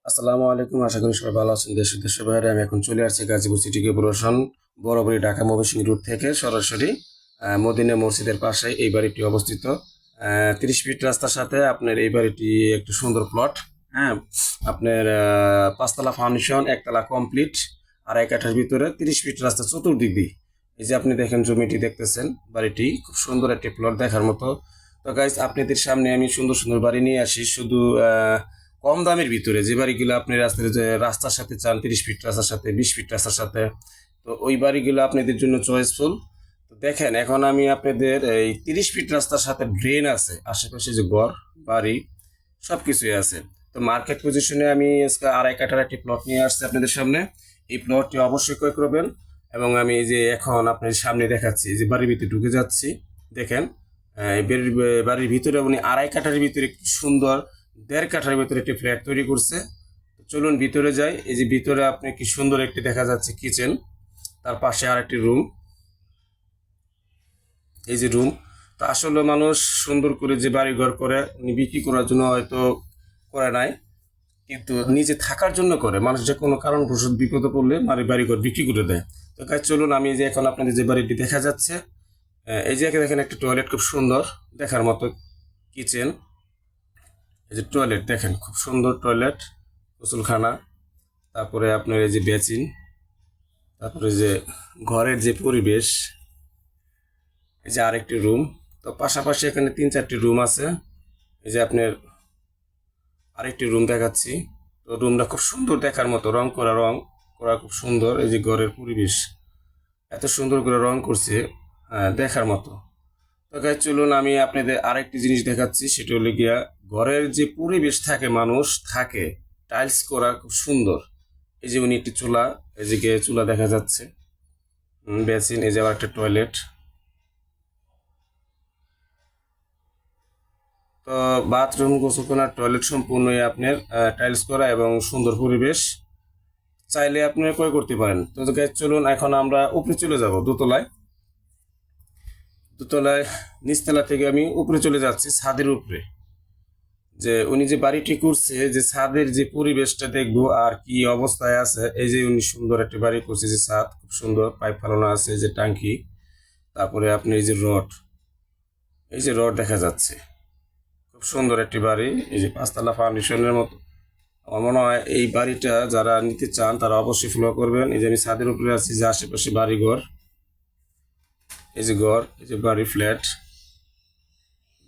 আসসালামু আলাইকুম। আশা করি সবাই ভালো আছেন। দেশ ও দেশের বাইরে আমি এখন চলে আসছি গাজীপুর সিটি কর্পোরেশন বরাবরই ঢাকা ময়মনসিংহ রুট থেকে সরাসরি মদিনা মসজিদের পাশে এই বাড়িটি অবস্থিত। 30 ফিট রাস্তার সাথে আপনার এই বাড়িটি একটু সুন্দর প্লট। হ্যাঁ, আপনার পাঁচতলা ফাউন্ডেশন, একতলা কমপ্লিট, আর এক কাঠার ভিতরে 30 ফিট রাস্তা চতুর্দিক দিয়ে। এই যে আপনি দেখেন জমিটি দেখতেছেন, বাড়িটি খুব সুন্দর একটি প্লট দেখার মতো। তো গাইস, আপনাদের সামনে আমি সুন্দর সুন্দর বাড়ি নিয়ে আসি, শুধু কম দামের ভিতরে যে বাড়িগুলো আপনি রাস্তার সাথে চান, 30 ফিট রাস্তার সাথে, 20 ফিট রাস্তার সাথে, তো ওই বাড়িগুলো আপনাদের জন্য চয়েসফুল। তো দেখেন, এখন আমি আপনাদের এই 30 ফিট রাস্তার সাথে ড্রেন আছে, আশেপাশে যে ঘর বাড়ি সব কিছুই আছে। তো মার্কেট পজিশনে আমি আজকে 2.5 কাঠার একটি প্লট নিয়ে আসছি আপনাদের সামনে। এই প্লটটি অবশ্যই ক্রয় করবেন। এবং আমি এই যে এখন আপনার সামনে দেখাচ্ছি, যে বাড়ির ভিতরে ঢুকে যাচ্ছি, দেখেন এই বাড়ির ভিতরে উনি 2.5 কাঠার ভিতরে একটি সুন্দর 1.5 কাঠার ভিতরে একটি ফ্ল্যাট তৈরি করছে। চলুন ভিতরে যাই। এই যে ভিতরে আপনি কি সুন্দর একটি দেখা যাচ্ছে কিচেন, তার পাশে আর একটি রুম। এই যে রুম। তো আসলে মানুষ সুন্দর করে যে বাড়ি ঘর করে, উনি বিক্রি করার জন্য হয়তো করে নাই, কিন্তু নিজে থাকার জন্য করে। মানুষ যে কোনো কারণবশত বিপদে পড়লে বাড়ি ঘর বিক্রি করে দেয়। তো কাজ চলুন, আমি যে এখন আপনাদের যে বাড়িটি দেখা যাচ্ছে, এই যে দেখেন একটা টয়লেট খুব সুন্দর দেখার মতো, কিচেন, এই যে টয়লেট দেখেন খুব সুন্দর টয়লেট, গোসলখানা, তারপরে আপনার এই যে বেসিন, তারপরে যে ঘরের যে পরিবেশ, এই যে আরেকটি রুম। তো পাশাপাশি এখানে 3-4টি রুম আছে। এই যে আপনার আরেকটি রুম দেখাচ্ছি। তো রুমটা খুব সুন্দর দেখার মতো, রং করা খুব সুন্দর। এই যে ঘরের পরিবেশ এত সুন্দর করে রং করছে, দেখার মতো। তো গাইস চলুন, আমি আপনাদের আরেকটি জিনিস দেখাচ্ছি, সেটা হলো গিয়া ঘরের যে পরিবেশ থাকে, মানুষ থাকে, টাইলস করা খুব সুন্দর। এই যে উনি একটি চুলা, এই যে চুলা দেখা যাচ্ছে, বেসিন, এই যে আবার একটা টয়লেট। তো বাথরুম, গোসলখানা, টয়লেট সম্পূর্ণই আপনার টাইলস করা এবং সুন্দর পরিবেশ। চাইলে আপনারা ক্রয় করতে পারেন। তো গাইস চলুন, এখন আমরা উপরে চলে যাব দোতলায়। নিচতলা থেকে আমি উপরে চলে যাচ্ছি, ছাদের উপরে। যে উনি যে বাড়িটি করছে, যে ছাদের যে পরিবেশটা দেখবো আর কি অবস্থায় আছে। এই যে উনি সুন্দর একটি বাড়ি করছে, যে ছাদ খুব সুন্দর, পাইপ ফেলানো আছে, যে টাঙ্কি, তারপরে আপনি এই যে রড দেখা যাচ্ছে, খুব সুন্দর একটি বাড়ি। এই যে 5তলা ফাউন্ডেশনের মতো। আমার মনে হয় এই বাড়িটা যারা নিতে চান তারা অবশ্যই ফলো করবেন। এই যে আমি ছাদের উপরে আছি, যে আশেপাশে বাড়ি ঘর, এই যে ঘর, এই যে বাড়ি, ফ্ল্যাট,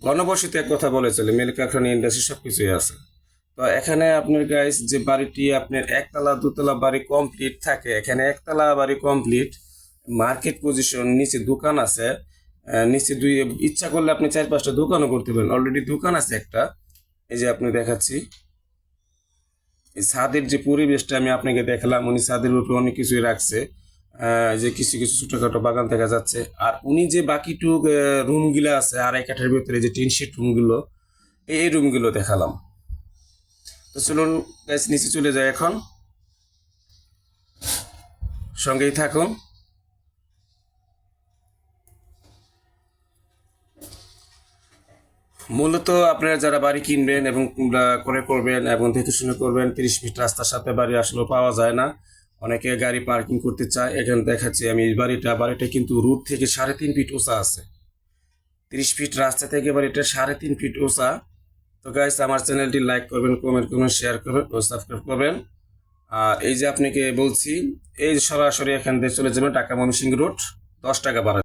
ঘনবসতি এক কথা বলে চলে, মিল কারখানা, ইন্ডাস্ট্রি সবকিছুই আছে। তো এখানে আপনার গাইস যে বাড়িটি আপনার 1তলা 2তলা বাড়ি কমপ্লিট থাকে, এখানে 1তলা বাড়ি কমপ্লিট, মার্কেট পজিশন, নিচে দোকান আছে। নিচে ইচ্ছা করলে আপনি 4-5টা দোকানও করতে পারেন, অলরেডি দোকান আছে একটা। এই যে আপনি দেখাচ্ছি, এই ছাদের যে পরিবেশটা আমি আপনাকে দেখালাম, উনি ছাদের উপরে অনেক কিছুই রাখছে। যে কিছু কিছু ছোটখাটো বাগান দেখা যাচ্ছে। আর উনি যে বাকিটুক রুমগুলো আছে 2.5 কাঠার ভিতরে, যে টিন শিট রুমগুলো, এই রুমগুলো দেখালাম। তো চলুন গাইস, নিচে চলে যায় এখন, সঙ্গেই থাকুন। মূলত আপনারা যারা বাড়ি কিনবেন এবং করে করবেন এবং দেখে শুনে করবেন, 30 ফিট রাস্তার সাথে বাড়ি আসলে পাওয়া যায় না। অনেকে গাড়ি পার্কিং করতে চায়। এখানে দেখাচ্ছি আমি বাড়িটা কিন্তু রুট থেকে 3.5 ফিট উঁচা আছে। 30 ফিট রাস্তা থেকে বাড়িটা 3.5 ফিট উঁচা। তো গাইস, আমার চ্যানেলটি লাইক করবেন, কমেন্ট করবেন, শেয়ার করবেন ও সাবস্ক্রাইব করবেন। আর এই যে আপনাকে বলছি, এই সরাসরি এখান থেকে চলে যাবেন ঢাকা ময়মনসিংহ রুট, 10 টাকা ভাড়া।